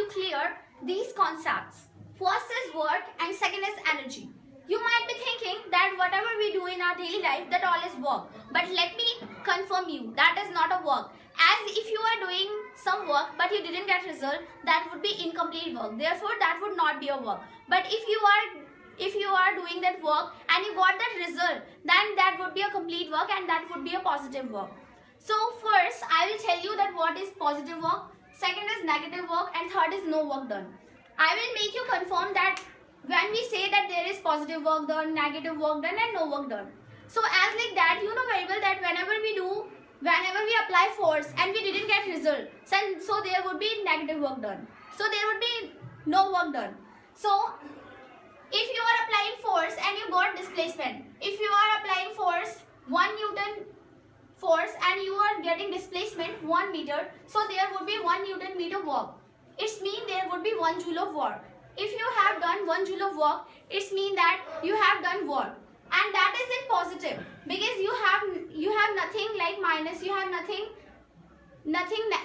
you clear these concepts. First is work and second is energy. You might be thinking that whatever we do in our daily life, that all is work. But let me confirm you, that is not a work. As if you are doing some work but you didn't get result, that would be incomplete work. Therefore, that would not be a work. But if you are doing that work and you got that result, then that would be a complete work and that would be a positive work. So first, I will tell you that what is positive work, second is negative work, and third is no work done. I will make you confirm that when we say that there is positive work done, negative work done, and no work done. So as like that, you know very well that whenever we apply force and we didn't get result, so there would be negative work done. So there would be no work done. So if you are applying force and you got displacement, if you are applying force 1 Newton force and you are getting displacement 1 meter, so there would be 1 Newton meter work. It means there would be 1 joule of work. If you have done 1 joule of work, it means that you have done work, and that is in positive because you have nothing like minus, you have nothing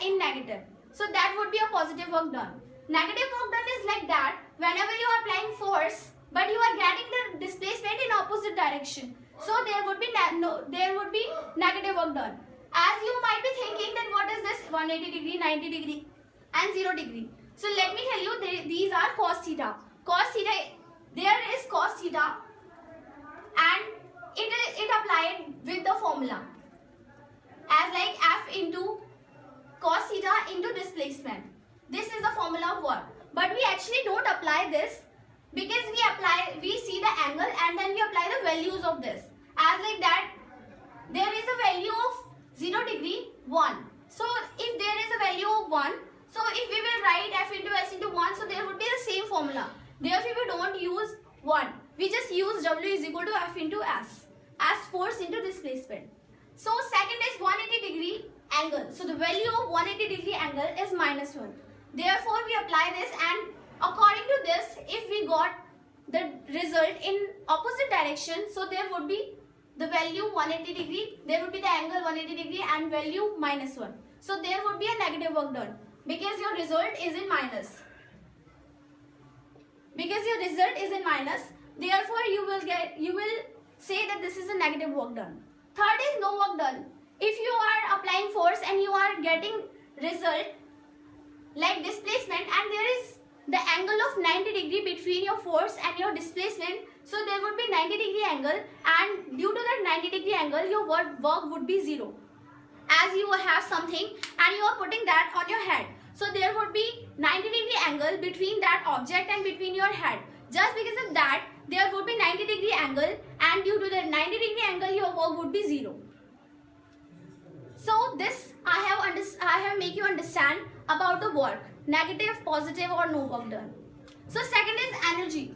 in negative. So that would be a positive work done. Negative work done is like that whenever you are applying force but you are getting the displacement in opposite direction. So there would be negative work done. As you might be thinking that what is this 180 degree, 90 degree and 0 degree. So let me tell you, these are cos theta. Cos theta, there is cos theta and it applied with the formula as like F into cos theta into displacement. This is the formula of work. But we actually don't apply this because we see the angle and then we apply the values of this. As like that, there is a value of 0 degree 1. So if there is a value of 1, so if we will write F into S into 1, so there would be the same formula. Therefore, we don't use 1. We just use W is equal to F into S as force into displacement. So second is 180 degree angle. So the value of 180 degree angle is minus 1. Therefore, we apply this, and according to this, if we got the result in opposite direction, so there would be the value 180 degree, there would be the angle 180 degree and value minus 1. So there would be a negative work done because your result is in minus. Because your result is in minus, therefore you will say that this is a negative work done. Third is no work done. If you are applying force and you are getting result like displacement and there is the angle of 90 degree between your force and your displacement, so there would be 90 degree angle, and due to that 90 degree angle your work would be 0. As you have something and you are putting that on your head, so there would be 90 degree angle between that object and between your head. Just because of that, there would be 90 degree angle, and due to the 90 degree angle your work would be 0. So this I have make you understand about the work, negative, positive or no work done. So second is energy.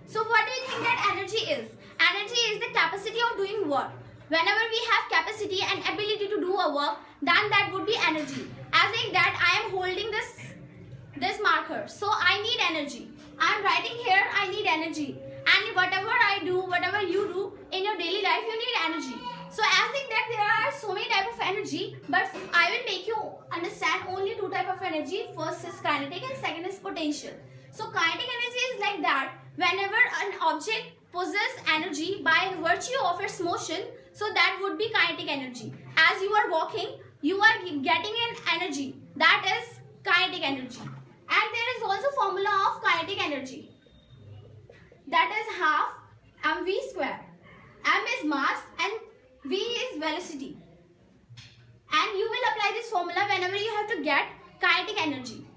So what do you think that energy is? Energy is the capacity of doing work. Whenever we have capacity and ability to do a work, then that would be energy. As like that, I am holding this marker, so I need energy. I am writing here, I need energy. And whatever I do, whatever you do in your daily life, you need energy. So as like that, there are so many types of energy, but I will make you understand only 2 types of energy. First is kinetic and second is potential. So kinetic energy is like that, whenever an object possesses energy by virtue of its motion, so that would be kinetic energy. As you are walking, you are getting an energy, that is kinetic energy. And there is also formula of kinetic energy, that is half mv square. M is mass and v is velocity. And you will apply this formula whenever you have to get kinetic energy.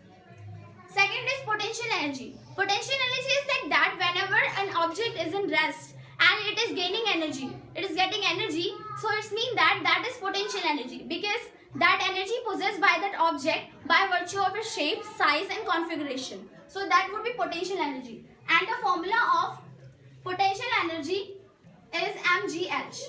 Second is potential energy. Potential energy is like that whenever an object is in rest and it is gaining energy, it is getting energy, so it means that is potential energy because that energy possessed by that object by virtue of its shape, size and configuration. So that would be potential energy. And the formula of potential energy is mgh.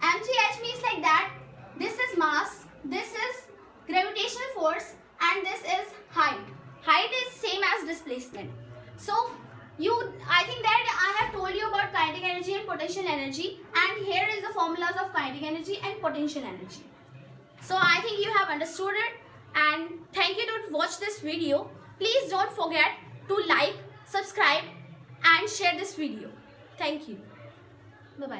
mgh means like that, this is mass, this is gravitational force and this is height. Height is same as displacement. So I think that I have told you about kinetic energy and potential energy, and here is the formulas of kinetic energy and potential energy. So I think you have understood it. and thank you to watch this video. Please don't forget to like, subscribe and share this video. Thank you. Bye bye.